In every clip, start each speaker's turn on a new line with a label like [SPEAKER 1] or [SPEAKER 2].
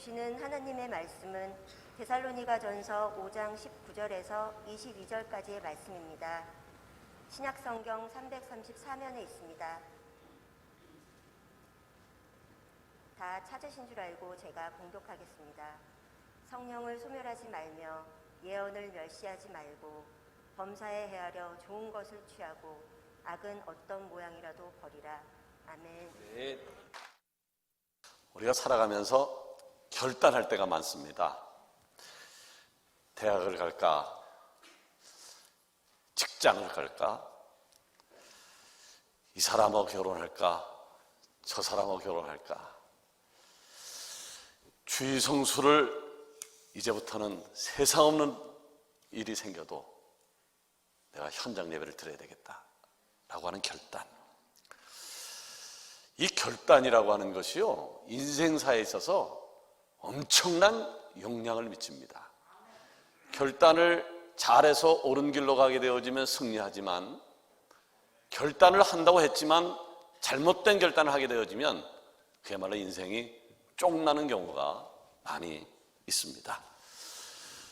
[SPEAKER 1] 주시는 하나님의 말씀은 데살로니가전서 5장 19절에서 22절까지의 말씀입니다. 신약성경 334면에 있습니다. 다 찾으신 줄 알고 제가 봉독하겠습니다. 성령을 소멸하지 말며 예언을 멸시하지 말고 범사에 헤아려 좋은 것을 취하고 악은 어떤 모양이라도 버리라. 아멘.
[SPEAKER 2] 네. 우리가 살아가면서 결단할 때가 많습니다. 대학을 갈까? 직장을 갈까? 이 사람하고 결혼할까? 저 사람하고 결혼할까? 주의 성수를 이제부터는 세상 없는 일이 생겨도 내가 현장 예배를 드려야 되겠다라고 하는 결단. 이 결단이라고 하는 것이요, 인생사에 있어서 엄청난 영향을 미칩니다. 결단을 잘해서 옳은 길로 가게 되어지면 승리하지만, 결단을 한다고 했지만 잘못된 결단을 하게 되어지면 그야말로 인생이 쫑나는 경우가 많이 있습니다.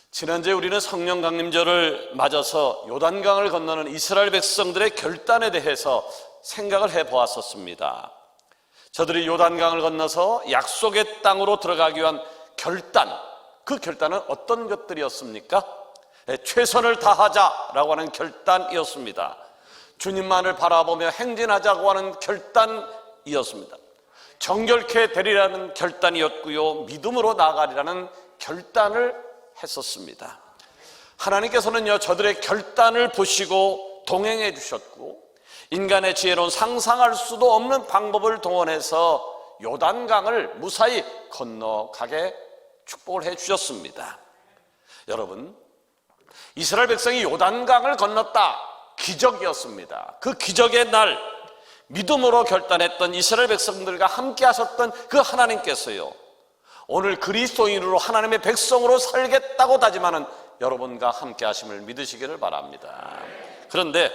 [SPEAKER 2] 지난주에 우리는 성령 강림절을 맞아서 요단강을 건너는 이스라엘 백성들의 결단에 대해서 생각을 해보았었습니다. 저들이 요단강을 건너서 약속의 땅으로 들어가기 위한 결단, 그 결단은 어떤 것들이었습니까? 최선을 다하자라고 하는 결단이었습니다. 주님만을 바라보며 행진하자고 하는 결단이었습니다. 정결케 되리라는 결단이었고요, 믿음으로 나아가리라는 결단을 했었습니다. 하나님께서는요, 저들의 결단을 보시고 동행해 주셨고, 인간의 지혜로운 상상할 수도 없는 방법을 동원해서 요단강을 무사히 건너가게 축복을 해 주셨습니다. 여러분, 이스라엘 백성이 요단강을 건넜다, 기적이었습니다. 그 기적의 날 믿음으로 결단했던 이스라엘 백성들과 함께 하셨던 그 하나님께서요, 오늘 그리스도인으로 하나님의 백성으로 살겠다고 다짐하는 여러분과 함께 하심을 믿으시기를 바랍니다. 그런데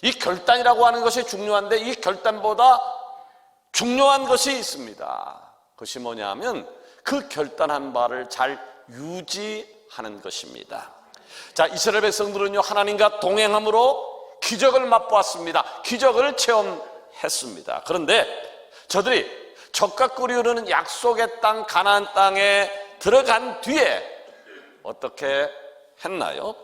[SPEAKER 2] 이 결단이라고 하는 것이 중요한데, 이 결단보다 중요한 것이 있습니다. 그것이 뭐냐면 그 결단한 바를 잘 유지하는 것입니다. 자, 이스라엘 백성들은요, 하나님과 동행함으로 기적을 맛보았습니다. 기적을 체험했습니다. 그런데 저들이 젖과 꿀이 흐르는 약속의 땅 가나안 땅에 들어간 뒤에 어떻게 했나요?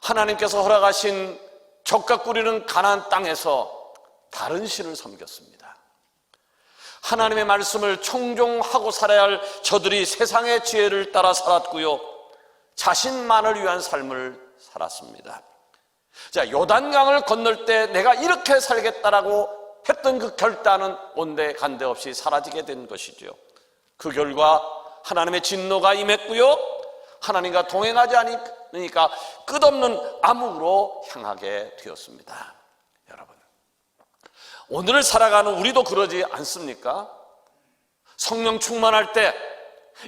[SPEAKER 2] 하나님께서 허락하신 젖과 꿀이 흐르는 가나안 땅에서 다른 신을 섬겼습니다. 하나님의 말씀을 청종하고 살아야 할 저들이 세상의 지혜를 따라 살았고요, 자신만을 위한 삶을 살았습니다. 자, 요단강을 건널 때 내가 이렇게 살겠다라고 했던 그 결단은 온데간데 없이 사라지게 된 것이죠. 그 결과 하나님의 진노가 임했고요, 하나님과 동행하지 않으니까 끝없는 암흑으로 향하게 되었습니다. 여러분, 오늘을 살아가는 우리도 그러지 않습니까? 성령 충만할 때,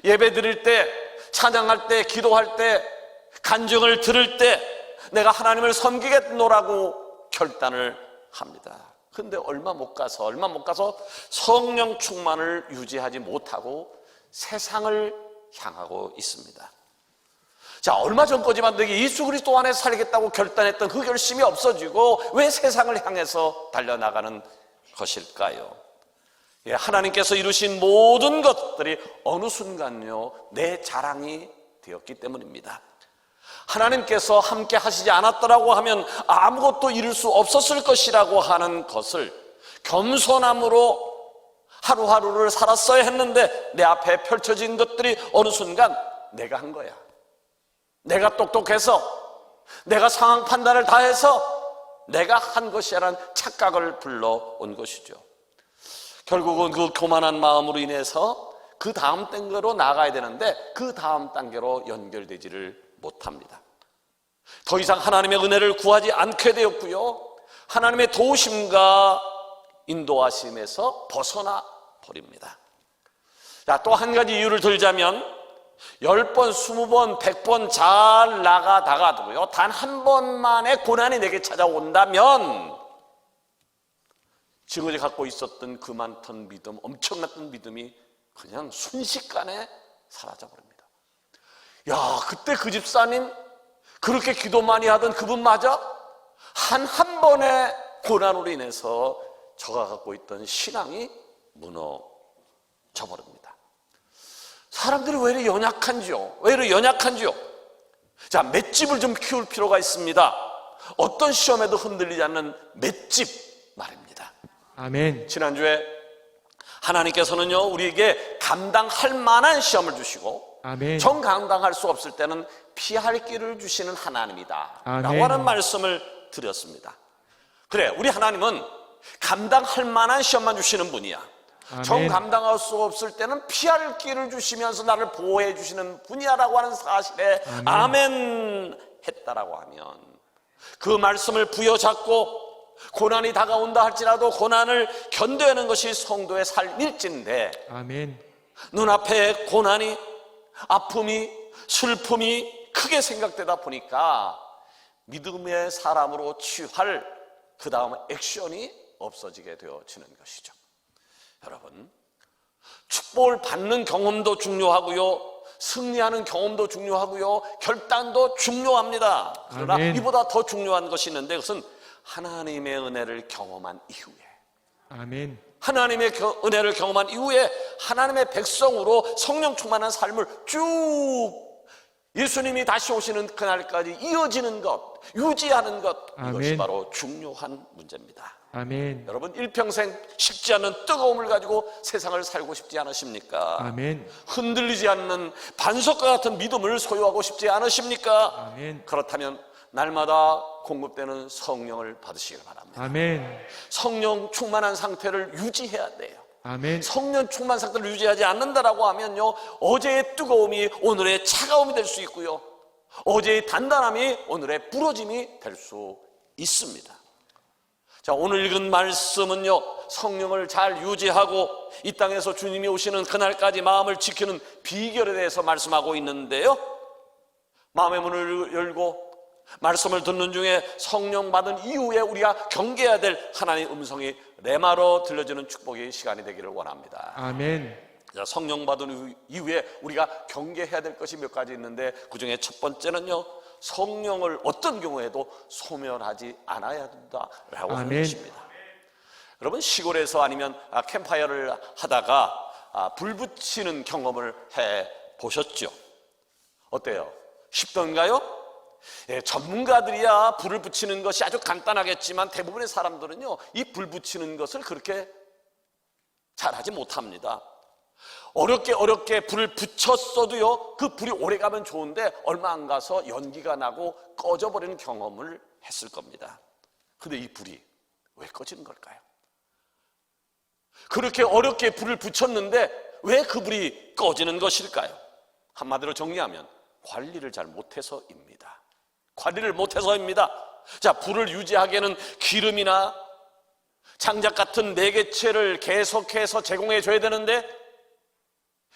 [SPEAKER 2] 예배 드릴 때, 찬양할 때, 기도할 때, 간증을 들을 때 내가 하나님을 섬기겠노라고 결단을 합니다. 근데 얼마 못 가서 성령 충만을 유지하지 못하고 세상을 향하고 있습니다. 자, 얼마 전까지만 되게 예수 그리스도 안에서 살겠다고 결단했던 그 결심이 없어지고 왜 세상을 향해서 달려나가는 것일까요? 예, 하나님께서 이루신 모든 것들이 어느 순간요, 내 자랑이 되었기 때문입니다. 하나님께서 함께 하시지 않았더라고 하면 아무것도 이룰 수 없었을 것이라고 하는 것을 겸손함으로 하루하루를 살았어야 했는데, 내 앞에 펼쳐진 것들이 어느 순간 내가 한 거야, 내가 똑똑해서, 내가 상황 판단을 다해서 내가 한 것이라는 착각을 불러온 것이죠. 결국은 그 교만한 마음으로 인해서 그 다음 단계로 나가야 되는데 그 다음 단계로 연결되지를 못합니다. 더 이상 하나님의 은혜를 구하지 않게 되었고요, 하나님의 도우심과 인도하심에서 벗어나 버립니다. 자, 또 한 가지 이유를 들자면 10번, 20번, 100번 잘 나가다가도요, 단 한 번만의 고난이 내게 찾아온다면 지금까지 갖고 있었던 그 많던 믿음, 엄청났던 믿음이 그냥 순식간에 사라져 버립니다. 야, 그때 그 집사님 그렇게 기도 많이 하던 그분마저 한 번의 고난으로 인해서 저가 갖고 있던 신앙이 무너져 버립니다. 사람들이 왜 이렇게 연약한지요? 왜 이렇게 연약한지요? 자, 맷집을 좀 키울 필요가 있습니다. 어떤 시험에도 흔들리지 않는 맷집 말입니다.
[SPEAKER 3] 아멘.
[SPEAKER 2] 지난주에 하나님께서는요, 우리에게 감당할 만한 시험을 주시고
[SPEAKER 3] 아멘.
[SPEAKER 2] 정 감당할 수 없을 때는 피할 길을 주시는 하나님이다
[SPEAKER 3] 아멘.
[SPEAKER 2] 라고 하는 말씀을 드렸습니다. 그래, 우리 하나님은 감당할 만한 시험만 주시는 분이야.
[SPEAKER 3] 아멘.
[SPEAKER 2] 정 감당할 수 없을 때는 피할 길을 주시면서 나를 보호해 주시는 분이야라고 하는 사실에 아멘 했다라고 하면, 그 말씀을 부여잡고 고난이 다가온다 할지라도 고난을 견뎌내는 것이 성도의 삶일진데,
[SPEAKER 3] 아멘.
[SPEAKER 2] 눈앞에 고난이, 아픔이, 슬픔이 크게 생각되다 보니까 믿음의 사람으로 취할 그 다음 액션이 없어지게 되어지는 것이죠. 여러분, 축복을 받는 경험도 중요하고요, 승리하는 경험도 중요하고요, 결단도 중요합니다. 그러나
[SPEAKER 3] 아멘.
[SPEAKER 2] 이보다 더 중요한 것이 있는데, 그것은 하나님의 은혜를 경험한 이후에,
[SPEAKER 3] 아멘.
[SPEAKER 2] 하나님의 은혜를 경험한 이후에 하나님의 백성으로 성령 충만한 삶을 쭉 예수님이 다시 오시는 그날까지 이어지는 것, 유지하는 것, 이것이
[SPEAKER 3] 아멘.
[SPEAKER 2] 바로 중요한 문제입니다.
[SPEAKER 3] 아멘.
[SPEAKER 2] 여러분, 일평생 식지 않는 뜨거움을 가지고 세상을 살고 싶지 않으십니까?
[SPEAKER 3] 아멘.
[SPEAKER 2] 흔들리지 않는 반석과 같은 믿음을 소유하고 싶지 않으십니까?
[SPEAKER 3] 아멘.
[SPEAKER 2] 그렇다면 날마다 공급되는 성령을 받으시길 바랍니다.
[SPEAKER 3] 아멘.
[SPEAKER 2] 성령 충만한 상태를 유지해야 돼요.
[SPEAKER 3] 아멘.
[SPEAKER 2] 성령 충만 상태를 유지하지 않는다라고 하면요, 어제의 뜨거움이 오늘의 차가움이 될 수 있고요, 어제의 단단함이 오늘의 부러짐이 될 수 있습니다. 자, 오늘 읽은 말씀은요, 성령을 잘 유지하고 이 땅에서 주님이 오시는 그날까지 마음을 지키는 비결에 대해서 말씀하고 있는데요, 마음의 문을 열고 말씀을 듣는 중에 성령 받은 이후에 우리가 경계해야 될 하나님의 음성이 레마로 들려지는 축복의 시간이 되기를 원합니다.
[SPEAKER 3] 아멘.
[SPEAKER 2] 자, 성령 받은 이후에 우리가 경계해야 될 것이 몇 가지 있는데, 그 중에 첫 번째는요, 성령을 어떤 경우에도 소멸하지 않아야 된다라고 하는
[SPEAKER 3] 아멘.
[SPEAKER 2] 것입니다. 여러분, 시골에서 아니면 캠파이어를 하다가 불 붙이는 경험을 해 보셨죠? 어때요? 쉽던가요? 예, 전문가들이야 불을 붙이는 것이 아주 간단하겠지만 대부분의 사람들은요, 이 불 붙이는 것을 그렇게 잘하지 못합니다. 어렵게 불을 붙였어도요, 그 불이 오래 가면 좋은데 얼마 안 가서 연기가 나고 꺼져버리는 경험을 했을 겁니다. 근데 이 불이 왜 꺼지는 걸까요? 그렇게 어렵게 불을 붙였는데 왜 그 불이 꺼지는 것일까요? 한마디로 정리하면 관리를 잘 못해서입니다. 관리를 못해서입니다. 자, 불을 유지하기에는 기름이나 장작 같은 매개체를 계속해서 제공해 줘야 되는데,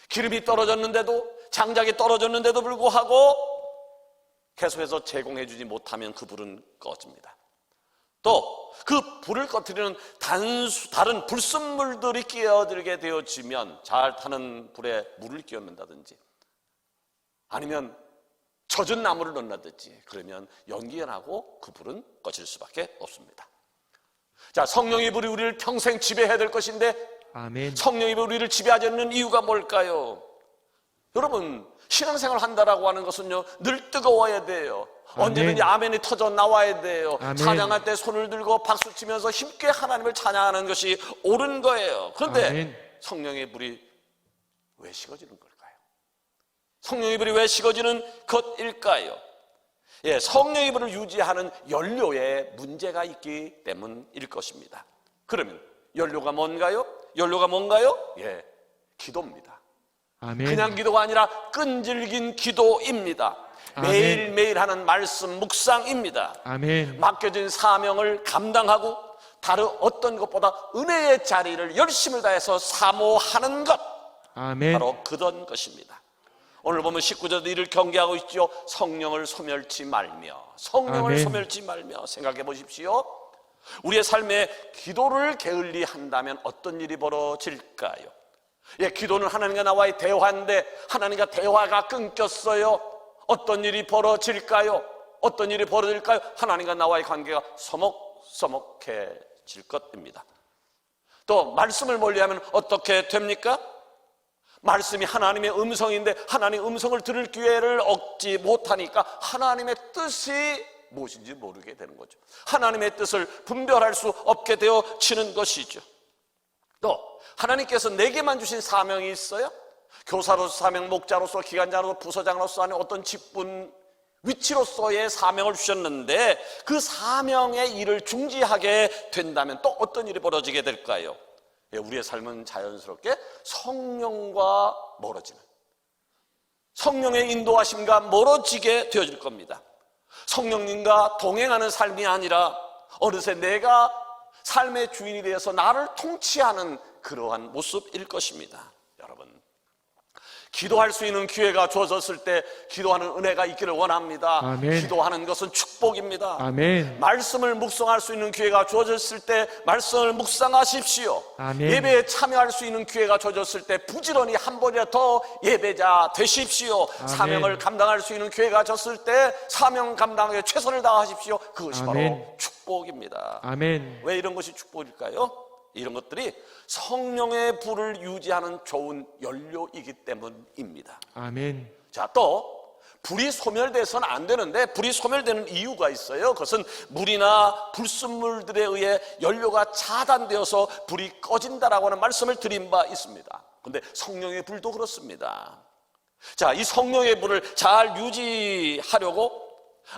[SPEAKER 2] 기름이 떨어졌는데도, 장작이 떨어졌는데도 불구하고 계속해서 제공해 주지 못하면 그 불은 꺼집니다. 또 그 불을 꺼뜨리는 다른 불순물들이 끼어들게 되어지면, 잘 타는 불에 물을 끼얹는다든지 아니면 젖은 나무를 넣는다든지, 그러면 연기가 나고 그 불은 꺼질 수밖에 없습니다. 자, 성령의 불이 우리를 평생 지배해야 될 것인데,
[SPEAKER 3] 아멘.
[SPEAKER 2] 성령의 불이 우리를 지배하지 않는 이유가 뭘까요? 여러분, 신앙생활 한다라고 하는 것은요, 늘 뜨거워야 돼요.
[SPEAKER 3] 아멘.
[SPEAKER 2] 언제든지 아멘이 터져 나와야 돼요.
[SPEAKER 3] 아멘.
[SPEAKER 2] 찬양할 때 손을 들고 박수 치면서 힘께 하나님을 찬양하는 것이 옳은 거예요. 그런데
[SPEAKER 3] 아멘.
[SPEAKER 2] 성령의 불이 왜 식어지는 걸까요? 성령의 불이 왜 식어지는 것일까요? 예, 성령의 불을 유지하는 연료에 문제가 있기 때문일 것입니다. 그러면 연료가 뭔가요? 연료가 뭔가요? 예, 기도입니다.
[SPEAKER 3] 아멘.
[SPEAKER 2] 그냥 기도가 아니라 끈질긴 기도입니다.
[SPEAKER 3] 아멘.
[SPEAKER 2] 매일매일 하는 말씀 묵상입니다.
[SPEAKER 3] 아멘.
[SPEAKER 2] 맡겨진 사명을 감당하고 다른 어떤 것보다 은혜의 자리를 열심을 다해서 사모하는 것,
[SPEAKER 3] 아멘.
[SPEAKER 2] 바로 그런 것입니다. 오늘 보면 19절도 이를 경계하고 있죠. 성령을 소멸치 말며, 성령을
[SPEAKER 3] 아멘.
[SPEAKER 2] 소멸치 말며. 생각해 보십시오. 우리의 삶에 기도를 게을리 한다면 어떤 일이 벌어질까요? 예, 기도는 하나님과 나와의 대화인데 하나님과 대화가 끊겼어요. 어떤 일이 벌어질까요? 어떤 일이 벌어질까요? 하나님과 나와의 관계가 서먹서먹해질 것입니다. 또 말씀을 멀리하면 어떻게 됩니까? 말씀이 하나님의 음성인데 하나님의 음성을 들을 기회를 얻지 못하니까 하나님의 뜻이 무엇인지 모르게 되는 거죠. 하나님의 뜻을 분별할 수 없게 되어지는 것이죠. 또 하나님께서 내게만 주신 사명이 있어요. 교사로서 사명, 목자로서, 기관장으로서, 부서장으로서 하는 어떤 직분, 위치로서의 사명을 주셨는데 그 사명의 일을 중지하게 된다면 또 어떤 일이 벌어지게 될까요? 우리의 삶은 자연스럽게 성령과 멀어지는, 성령의 인도하심과 멀어지게 되어질 겁니다. 성령님과 동행하는 삶이 아니라 어느새 내가 삶의 주인이 되어서 나를 통치하는 그러한 모습일 것입니다. 여러분, 기도할 수 있는 기회가 주어졌을 때 기도하는 은혜가 있기를 원합니다.
[SPEAKER 3] 아멘.
[SPEAKER 2] 기도하는 것은 축복입니다.
[SPEAKER 3] 아멘.
[SPEAKER 2] 말씀을 묵상할 수 있는 기회가 주어졌을 때 말씀을 묵상하십시오.
[SPEAKER 3] 아멘.
[SPEAKER 2] 예배에 참여할 수 있는 기회가 주어졌을 때 부지런히 한 번이라도 더 예배자 되십시오.
[SPEAKER 3] 아멘.
[SPEAKER 2] 사명을 감당할 수 있는 기회가 줬을 때 사명 감당에 최선을 다하십시오. 그것이
[SPEAKER 3] 아멘.
[SPEAKER 2] 바로 축복입니다.
[SPEAKER 3] 아멘.
[SPEAKER 2] 왜 이런 것이 축복일까요? 이런 것들이 성령의 불을 유지하는 좋은 연료이기 때문입니다.
[SPEAKER 3] 아멘.
[SPEAKER 2] 자, 또 불이 소멸돼서는 안 되는데 불이 소멸되는 이유가 있어요. 그것은 물이나 불순물들에 의해 연료가 차단되어서 불이 꺼진다라고 하는 말씀을 드린 바 있습니다. 그런데 성령의 불도 그렇습니다. 자, 이 성령의 불을 잘 유지하려고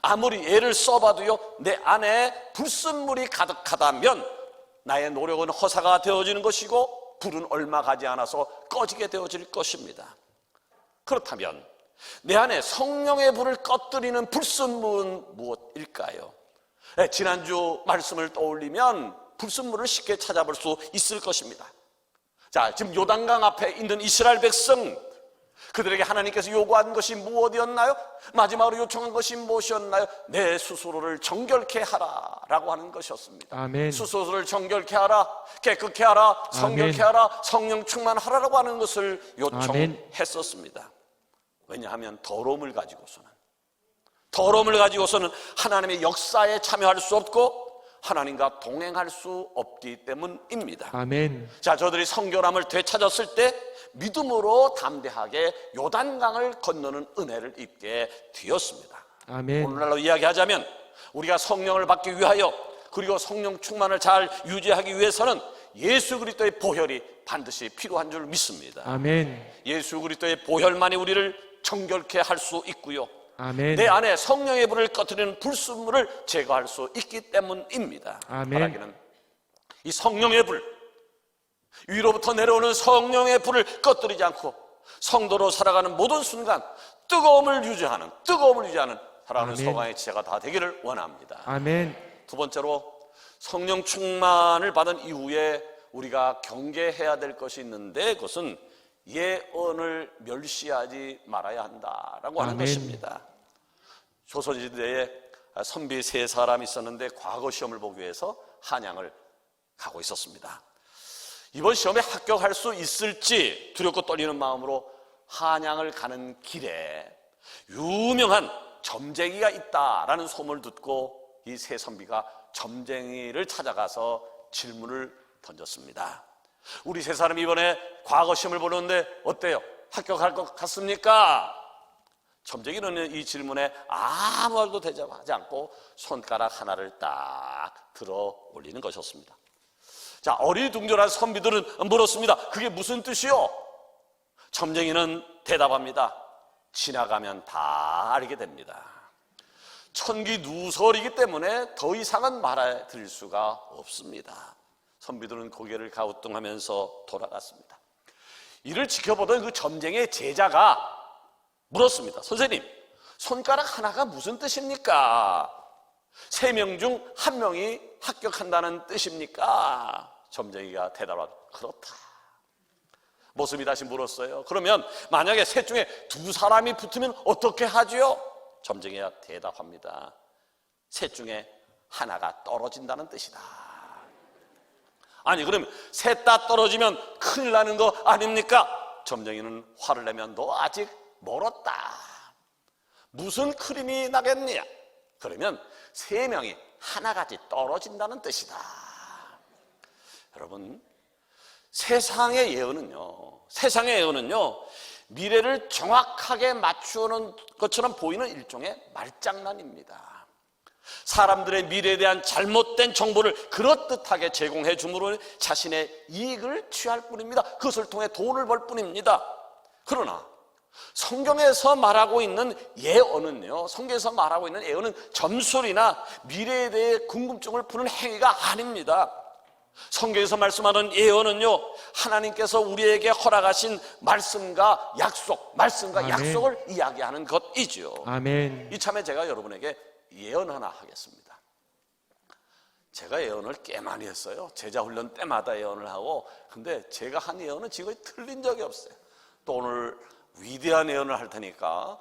[SPEAKER 2] 아무리 애를 써봐도요, 내 안에 불순물이 가득하다면 나의 노력은 허사가 되어지는 것이고 불은 얼마 가지 않아서 꺼지게 되어질 것입니다. 그렇다면 내 안에 성령의 불을 꺼뜨리는 불순물은 무엇일까요? 지난주 말씀을 떠올리면 불순물을 쉽게 찾아볼 수 있을 것입니다. 자, 지금 요단강 앞에 있는 이스라엘 백성, 그들에게 하나님께서 요구한 것이 무엇이었나요? 마지막으로 요청한 것이 무엇이었나요? 내 스스로를 정결케 하라 라고 하는 것이었습니다.
[SPEAKER 3] 아멘.
[SPEAKER 2] 스스로를 정결케 하라, 깨끗케 하라, 성결케 하라, 성령 충만하라고 하는 것을 요청했었습니다. 왜냐하면 더러움을 가지고서는 하나님의 역사에 참여할 수 없고 하나님과 동행할 수 없기 때문입니다.
[SPEAKER 3] 아멘.
[SPEAKER 2] 자, 저들이 성결함을 되찾았을 때 믿음으로 담대하게 요단강을 건너는 은혜를 입게 되었습니다.
[SPEAKER 3] 아멘.
[SPEAKER 2] 오늘날로 이야기하자면 우리가 성령을 받기 위하여 그리고 성령 충만을 잘 유지하기 위해서는 예수 그리스도의 보혈이 반드시 필요한 줄 믿습니다.
[SPEAKER 3] 아멘.
[SPEAKER 2] 예수 그리스도의 보혈만이 우리를 정결케 할 수 있고요,
[SPEAKER 3] 아멘.
[SPEAKER 2] 내 안에 성령의 불을 꺼뜨리는 불순물을 제거할 수 있기 때문입니다.
[SPEAKER 3] 아멘.
[SPEAKER 2] 바라기는 이 성령의 불, 위로부터 내려오는 성령의 불을 꺼뜨리지 않고 성도로 살아가는 모든 순간 뜨거움을 유지하는 살아가는
[SPEAKER 3] 아멘.
[SPEAKER 2] 서강의 지혜가 다 되기를 원합니다.
[SPEAKER 3] 아멘.
[SPEAKER 2] 두 번째로 성령 충만을 받은 이후에 우리가 경계해야 될 것이 있는데 그것은 예언을 멸시하지 말아야 한다라고 하는
[SPEAKER 3] 아멘.
[SPEAKER 2] 것입니다. 조선시대에 선비 세 사람이 있었는데 과거 시험을 보기 위해서 한양을 가고 있었습니다. 이번 시험에 합격할 수 있을지 두렵고 떨리는 마음으로 한양을 가는 길에 유명한 점쟁이가 있다라는 소문을 듣고 이 세 선비가 점쟁이를 찾아가서 질문을 던졌습니다. 우리 세 사람이 이번에 과거 시험을 보는데 어때요? 합격할 것 같습니까? 점쟁이는 이 질문에 아무 말도 대답하지 않고 손가락 하나를 딱 들어 올리는 것이었습니다. 자, 어리둥절한 선비들은 물었습니다. 그게 무슨 뜻이요? 점쟁이는 대답합니다. 지나가면 다 알게 됩니다. 천기누설이기 때문에 더 이상은 말해드릴 수가 없습니다. 선비들은 고개를 갸우뚱하면서 돌아갔습니다. 이를 지켜보던 그 점쟁이의 제자가 물었습니다. 선생님, 손가락 하나가 무슨 뜻입니까? 3명 중 1명이 합격한다는 뜻입니까? 점쟁이가 대답하고 그렇다. 모습이 다시 물었어요. 그러면 만약에 셋 중에 2사람이 붙으면 어떻게 하죠? 점쟁이가 대답합니다. 셋 중에 하나가 떨어진다는 뜻이다. 아니 그러면 셋 다 떨어지면 큰일 나는 거 아닙니까? 점쟁이는 화를 내면 너 아직 멀었다. 무슨 큰일이 나겠냐? 그러면 세 명이 하나같이 떨어진다는 뜻이다. 여러분, 세상의 예언은요, 미래를 정확하게 맞추는 것처럼 보이는 일종의 말장난입니다. 사람들의 미래에 대한 잘못된 정보를 그럴듯하게 제공해 줌으로 자신의 이익을 취할 뿐입니다. 그것을 통해 돈을 벌 뿐입니다. 그러나 성경에서 말하고 있는 예언은요, 성경에서 말하고 있는 예언은 점술이나 미래에 대해 궁금증을 푸는 행위가 아닙니다. 성경에서 말씀하는 예언은요, 하나님께서 우리에게 허락하신 말씀과
[SPEAKER 3] 아멘.
[SPEAKER 2] 약속을 이야기하는 것이지요.
[SPEAKER 3] 아멘.
[SPEAKER 2] 이참에 제가 여러분에게 예언 하나 하겠습니다. 제가 예언을 꽤 많이 했어요. 제자 훈련 때마다 예언을 하고, 근데 제가 한 예언은 지금 틀린 적이 없어요. 또 오늘 위대한 예언을 할 테니까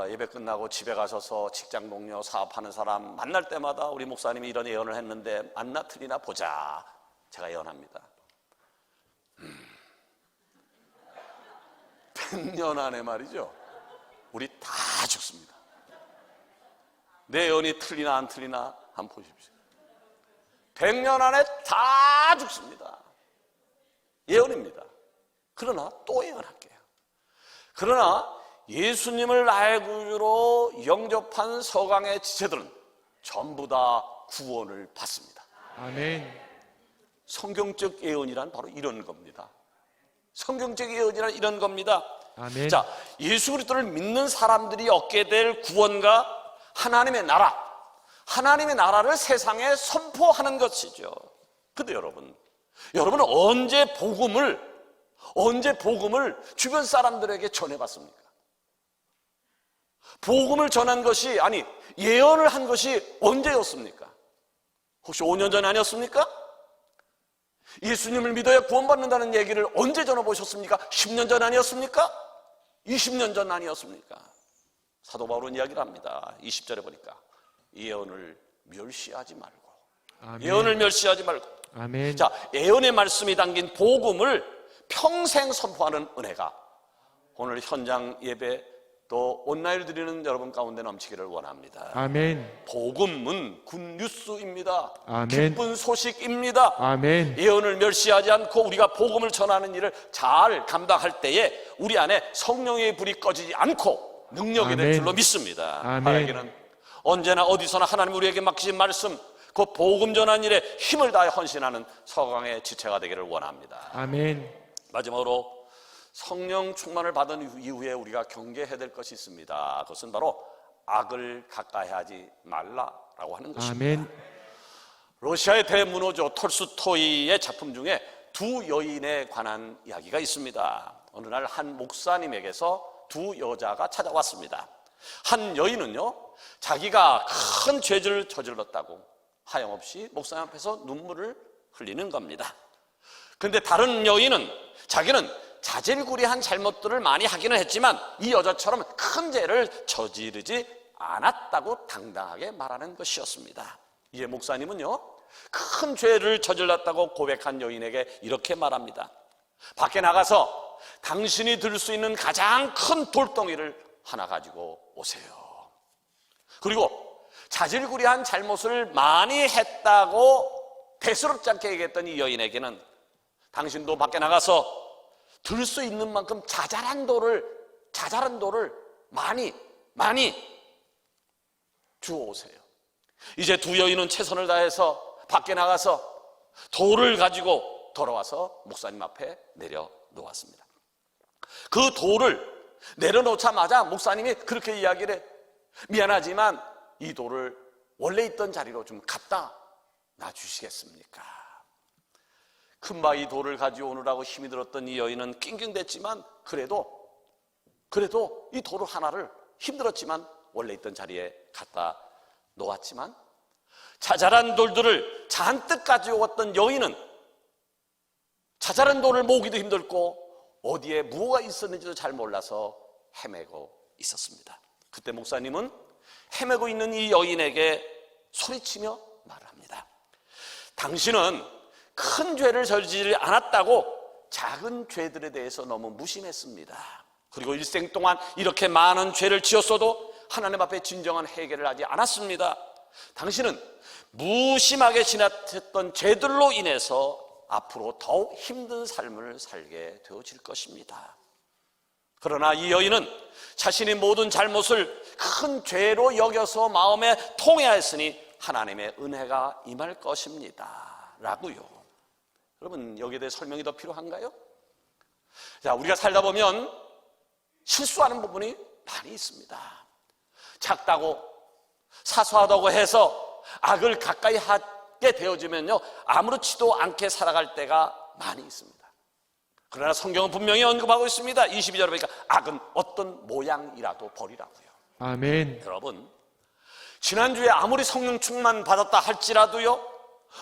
[SPEAKER 2] 예배 끝나고 집에 가셔서 직장 동료, 사업하는 사람 만날 때마다 우리 목사님이 이런 예언을 했는데 맞나 틀리나 보자. 제가 예언합니다. 100년 안에 말이죠, 우리 다 죽습니다. 내 예언이 틀리나 안 틀리나 한번 보십시오. 100년 안에 다 죽습니다. 예언입니다. 그러나 또 예언할게요. 그러나 예수님을 나의 구주로 영접한 서강의 지체들은 전부 다 구원을 받습니다.
[SPEAKER 3] 아멘.
[SPEAKER 2] 성경적 예언이란 바로 이런 겁니다. 성경적 예언이란 이런 겁니다.
[SPEAKER 3] 아멘.
[SPEAKER 2] 자, 예수 그리스도를 믿는 사람들이 얻게 될 구원과 하나님의 나라를 세상에 선포하는 것이죠. 근데 여러분은 언제 복음을 주변 사람들에게 전해봤습니까? 복음을 전한 것이, 예언을 한 것이 언제였습니까? 혹시 5년 전 아니었습니까? 예수님을 믿어야 구원받는다는 얘기를 언제 전해보셨습니까? 10년 전 아니었습니까? 20년 전 아니었습니까? 사도 바울은 이야기를 합니다. 20절에 보니까 예언을 멸시하지 말고,
[SPEAKER 3] 아멘.
[SPEAKER 2] 예언을 멸시하지 말고.
[SPEAKER 3] 아멘.
[SPEAKER 2] 자, 예언의 말씀이 담긴 복음을 평생 선포하는 은혜가 오늘 현장 예배 또 온라인을 드리는 여러분 가운데 넘치기를 원합니다.
[SPEAKER 3] 아멘.
[SPEAKER 2] 복음은 굿뉴스입니다.
[SPEAKER 3] 아멘.
[SPEAKER 2] 기쁜 소식입니다.
[SPEAKER 3] 아멘.
[SPEAKER 2] 예언을 멸시하지 않고 우리가 복음을 전하는 일을 잘 감당할 때에 우리 안에 성령의 불이 꺼지지 않고 능력이 될
[SPEAKER 3] 아멘.
[SPEAKER 2] 줄로 믿습니다.
[SPEAKER 3] 아멘.
[SPEAKER 2] 하나님은 언제나 어디서나 하나님 우리에게 맡기신 말씀, 그 복음 전하는 일에 힘을 다해 헌신하는 서강의 지체가 되기를 원합니다.
[SPEAKER 3] 아멘.
[SPEAKER 2] 마지막으로 성령 충만을 받은 이후에 우리가 경계해야 될 것이 있습니다. 그것은 바로 악을 가까이 하지 말라라고 하는 것입니다.
[SPEAKER 3] 아멘.
[SPEAKER 2] 러시아의 대문호조 톨스토이의 작품 중에 두 여인에 관한 이야기가 있습니다. 어느 날 한 목사님에게서 두 여자가 찾아왔습니다. 한 여인은요, 자기가 큰 죄를 저질렀다고 하염없이 목사님 앞에서 눈물을 흘리는 겁니다. 그런데 다른 여인은 자기는 자질구레한 잘못들을 많이 하기는 했지만 이 여자처럼 큰 죄를 저지르지 않았다고 당당하게 말하는 것이었습니다. 이에 목사님은요, 큰 죄를 저질렀다고 고백한 여인에게 이렇게 말합니다. 밖에 나가서 당신이 들 수 있는 가장 큰 돌덩이를 하나 가지고 오세요. 그리고 자질구레한 잘못을 많이 했다고 대수롭지 않게 얘기했던 이 여인에게는 당신도 밖에 나가서 들 수 있는 만큼 자잘한 돌을 많이 주워오세요. 이제 두 여인은 최선을 다해서 밖에 나가서 돌을 가지고 돌아와서 목사님 앞에 내려놓았습니다. 그 돌을 내려놓자마자 목사님이 그렇게 이야기를 해. 미안하지만 이 돌을 원래 있던 자리로 좀 갖다 놔주시겠습니까? 금방 이 돌을 가져오느라고 힘이 들었던 이 여인은 낑낑댔지만 그래도 이 돌 하나를 힘들었지만 원래 있던 자리에 갖다 놓았지만 자잘한 돌들을 잔뜩 가져왔던 여인은 자잘한 돌을 모으기도 힘들고 어디에 무엇가 있었는지도 잘 몰라서 헤매고 있었습니다. 그때 목사님은 헤매고 있는 이 여인에게 소리치며 말합니다. 당신은 큰 죄를 저지르지 않았다고 작은 죄들에 대해서 너무 무심했습니다. 그리고 일생 동안 이렇게 많은 죄를 지었어도 하나님 앞에 진정한 해결을 하지 않았습니다. 당신은 무심하게 지나쳤던 죄들로 인해서 앞으로 더욱 힘든 삶을 살게 되어질 것입니다. 그러나 이 여인은 자신의 모든 잘못을 큰 죄로 여겨서 마음에 통회하였으니 하나님의 은혜가 임할 것입니다 라고요. 여러분, 여기에 대해 설명이 더 필요한가요? 자, 우리가 살다 보면 실수하는 부분이 많이 있습니다. 작다고 사소하다고 해서 악을 가까이 하게 되어지면요, 아무렇지도 않게 살아갈 때가 많이 있습니다. 그러나 성경은 분명히 언급하고 있습니다. 22절에 보니까 악은 어떤 모양이라도 버리라고요.
[SPEAKER 3] 아멘.
[SPEAKER 2] 여러분, 지난주에 아무리 성령 충만 받았다 할지라도요,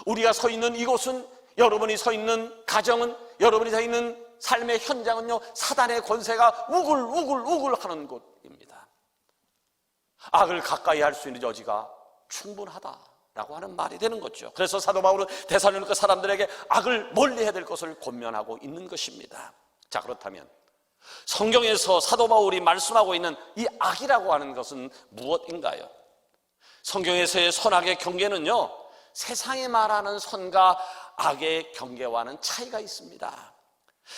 [SPEAKER 2] 우리가 서 있는 이곳은, 여러분이 서 있는 가정은, 여러분이 서 있는 삶의 현장은요, 사단의 권세가 우글우글 하는 곳입니다. 악을 가까이 할 수 있는 여지가 충분하다라고 하는 말이 되는 거죠. 그래서 사도 바울은 데살로니가 사람들에게 악을 멀리해야 될 것을 권면하고 있는 것입니다. 자, 그렇다면 성경에서 사도 바울이 말씀하고 있는 이 악이라고 하는 것은 무엇인가요? 성경에서의 선악의 경계는요, 세상이 말하는 선과 악의 경계와는 차이가 있습니다.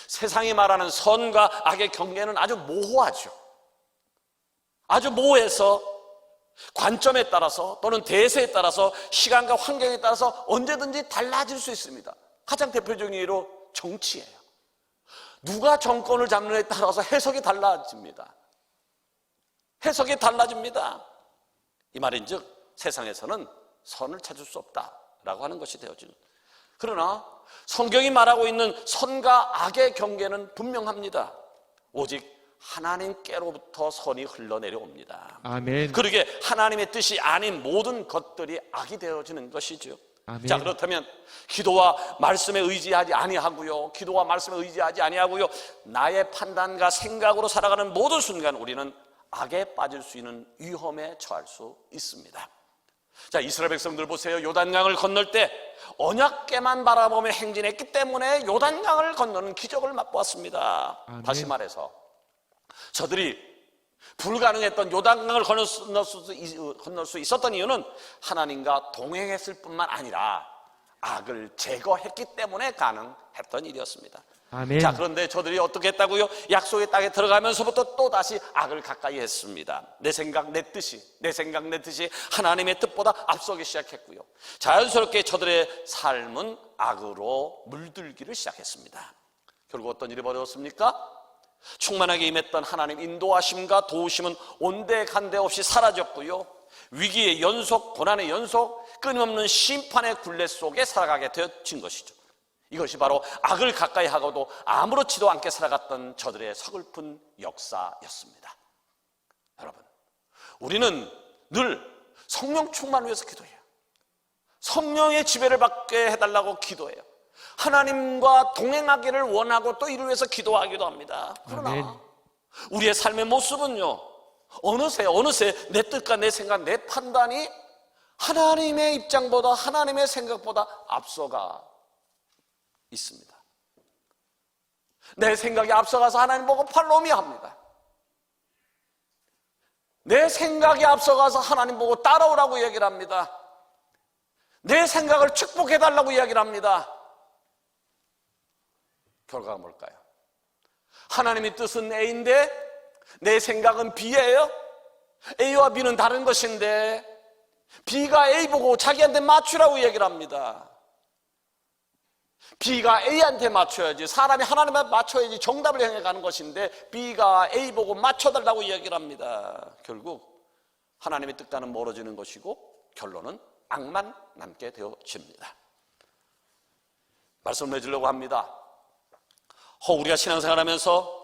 [SPEAKER 2] 세상이 말하는 선과 악의 경계는 아주 모호하죠. 아주 모호해서 관점에 따라서 또는 대세에 따라서 시간과 환경에 따라서 언제든지 달라질 수 있습니다. 가장 대표적인 예로 정치예요. 누가 정권을 잡느냐에 따라서 해석이 달라집니다. 해석이 달라집니다. 이 말인즉 세상에서는 선을 찾을 수 없다라고 하는 것이 되어지는. 그러나 성경이 말하고 있는 선과 악의 경계는 분명합니다. 오직 하나님께로부터 선이 흘러내려옵니다.
[SPEAKER 3] 아멘.
[SPEAKER 2] 그러게 하나님의 뜻이 아닌 모든 것들이 악이 되어지는 것이죠.
[SPEAKER 3] 아멘.
[SPEAKER 2] 자, 그렇다면 기도와 말씀에 의지하지 아니하고요, 기도와 말씀에 의지하지 아니하고요, 나의 판단과 생각으로 살아가는 모든 순간 우리는 악에 빠질 수 있는 위험에 처할 수 있습니다. 자, 이스라엘 백성들 보세요. 요단강을 건널 때 언약궤만 바라보며 행진했기 때문에 요단강을 건너는 기적을 맛보았습니다.
[SPEAKER 3] 아멘.
[SPEAKER 2] 다시 말해서 저들이 불가능했던 요단강을 건널 수 있었던 이유는 하나님과 동행했을 뿐만 아니라 악을 제거했기 때문에 가능했던 일이었습니다.
[SPEAKER 3] 아멘.
[SPEAKER 2] 자, 그런데 저들이 어떻게 했다고요? 약속의 땅에 들어가면서부터 또 다시 악을 가까이 했습니다. 내 생각 내 뜻이 하나님의 뜻보다 앞서기 시작했고요, 자연스럽게 저들의 삶은 악으로 물들기를 시작했습니다. 결국 어떤 일이 벌어졌습니까? 충만하게 임했던 하나님 인도하심과 도우심은 온데간데 없이 사라졌고요, 위기의 연속, 고난의 연속, 끊임없는 심판의 굴레 속에 살아가게 되어진 것이죠. 이것이 바로 악을 가까이 하고도 아무렇지도 않게 살아갔던 저들의 서글픈 역사였습니다. 여러분, 우리는 늘 성령 충만을 위해서 기도해요. 성령의 지배를 받게 해달라고 기도해요. 하나님과 동행하기를 원하고 또 이를 위해서 기도하기도 합니다. 그러나
[SPEAKER 3] 아멘.
[SPEAKER 2] 우리의 삶의 모습은요, 어느새 내 뜻과 내 생각, 내 판단이 하나님의 입장보다, 하나님의 생각보다 앞서가 있습니다. 내 생각이 앞서가서 하나님 보고 팔로미 합니다. 내 생각이 앞서가서 하나님 보고 따라오라고 얘기를 합니다. 내 생각을 축복해달라고 이야기를 합니다. 결과가 뭘까요? 하나님의 뜻은 A인데 내 생각은 B예요. A와 B는 다른 것인데 B가 A 보고 자기한테 맞추라고 얘기를 합니다. B가 A한테 맞춰야지, 사람이 하나님한테 맞춰야지 정답을 향해 가는 것인데 B가 A 보고 맞춰달라고 얘기를 합니다. 결국 하나님의 뜻과는 멀어지는 것이고 결론은 악만 남게 되어집니다. 말씀을 맺으려고 합니다. 우리가 신앙생활하면서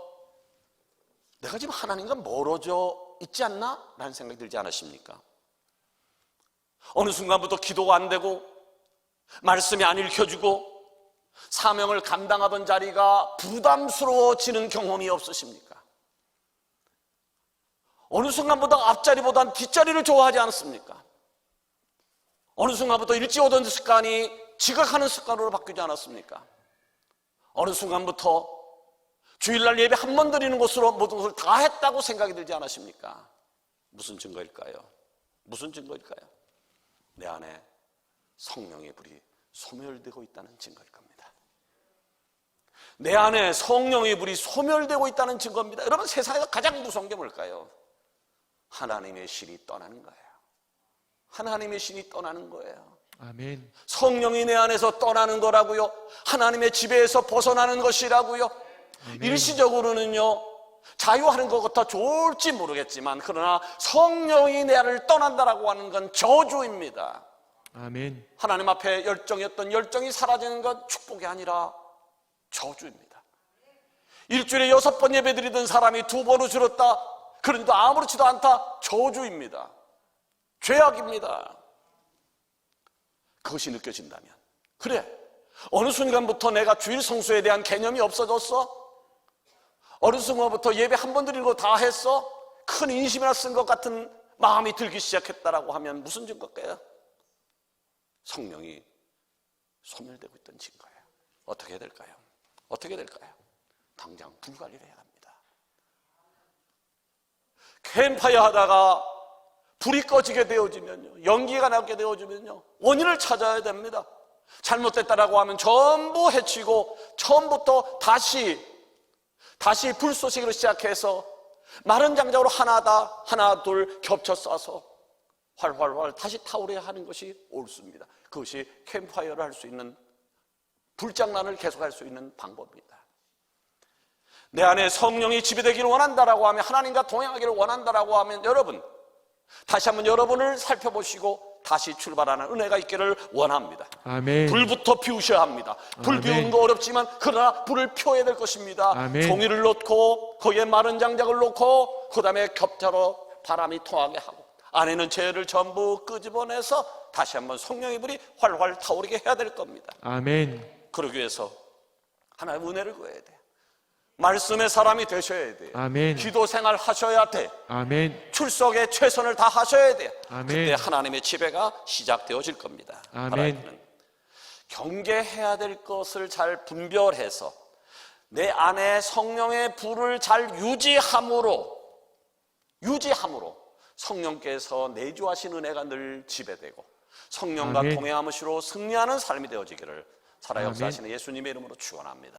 [SPEAKER 2] 내가 지금 하나님과 멀어져 있지 않나? 라는 생각이 들지 않으십니까? 어느 순간부터 기도가 안 되고 말씀이 안 읽혀지고 사명을 감당하던 자리가 부담스러워지는 경험이 없으십니까? 어느 순간보다 앞자리보단 뒷자리를 좋아하지 않습니까? 어느 순간부터 일찍 오던 습관이 지각하는 습관으로 바뀌지 않았습니까? 어느 순간부터 주일날 예배 한 번 드리는 것으로 모든 것을 다 했다고 생각이 들지 않으십니까? 무슨 증거일까요? 무슨 증거일까요? 내 안에 성령의 불이 소멸되고 있다는 증거일 겁니다. 내 안에 성령의 불이 소멸되고 있다는 증거입니다. 여러분, 세상에서 가장 무서운 게 뭘까요? 하나님의 신이 떠나는 거예요. 하나님의 신이 떠나는 거예요.
[SPEAKER 3] 아멘.
[SPEAKER 2] 성령이 내 안에서 떠나는 거라고요. 하나님의 지배에서 벗어나는 것이라고요.
[SPEAKER 3] 아멘.
[SPEAKER 2] 일시적으로는요, 자유하는 것 같아 좋을지 모르겠지만, 그러나 성령이 내 안을 떠난다라고 하는 건 저주입니다.
[SPEAKER 3] 아멘.
[SPEAKER 2] 하나님 앞에 열정이었던 열정이 사라지는 건 축복이 아니라 저주입니다. 일주일에 6번 예배드리던 사람이 2번으로 줄었다, 그런데도 아무렇지도 않다, 저주입니다. 죄악입니다. 그것이 느껴진다면, 그래, 어느 순간부터 내가 주일 성수에 대한 개념이 없어졌어? 어느 순간부터 예배 한 번 드리는 거 다 했어? 큰 인심이나 쓴 것 같은 마음이 들기 시작했다라고 하면 무슨 증거일까요? 성령이 소멸되고 있던 증거예요. 어떻게 해야 될까요? 어떻게 될까요? 당장 불관리를 해야 합니다. 캠파이어 하다가 불이 꺼지게 되어지면요, 연기가 나게 되어지면요, 원인을 찾아야 됩니다. 잘못됐다라고 하면 전부 해치고 처음부터 다시 불쏘시기로 시작해서 마른 장작으로 하나 둘 겹쳐 쏴서 활활활 다시 타오르게 하는 것이 옳습니다. 그것이 캠파이어를 할 수 있는, 불장난을 계속할 수 있는 방법입니다. 내 안에 성령이 지배되기를 원한다라고 하면, 하나님과 동행하기를 원한다라고 하면, 여러분 다시 한번 여러분을 살펴보시고 다시 출발하는 은혜가 있기를 원합니다.
[SPEAKER 3] 아멘.
[SPEAKER 2] 불부터 피우셔야 합니다. 불
[SPEAKER 3] 아멘.
[SPEAKER 2] 피우는 거 어렵지만 그러나 불을 피워야 될 것입니다.
[SPEAKER 3] 아멘.
[SPEAKER 2] 종이를 놓고 거기에 마른 장작을 놓고 그 다음에 겹자로 바람이 통하게 하고 안에는 죄를 전부 끄집어내서 다시 한번 성령의 불이 활활 타오르게 해야 될 겁니다.
[SPEAKER 3] 아멘.
[SPEAKER 2] 그러기 위해서 하나님의 은혜를 구해야 돼요. 말씀의 사람이 되셔야 돼요.
[SPEAKER 3] 아멘.
[SPEAKER 2] 기도 생활 하셔야 돼.
[SPEAKER 3] 아멘.
[SPEAKER 2] 출석에 최선을 다 하셔야 돼요.
[SPEAKER 3] 아멘.
[SPEAKER 2] 그때 하나님의 지배가 시작되어질 겁니다.
[SPEAKER 3] 아멘.
[SPEAKER 2] 하나님은 경계해야 될 것을 잘 분별해서 내 안에 성령의 불을 잘 유지함으로 성령께서 내주하신 은혜가 늘 지배되고 성령과
[SPEAKER 3] 아멘.
[SPEAKER 2] 동행함으로 승리하는 삶이 되어지기를 살아
[SPEAKER 3] 아멘.
[SPEAKER 2] 역사하시는 예수님의 이름으로 축원합니다.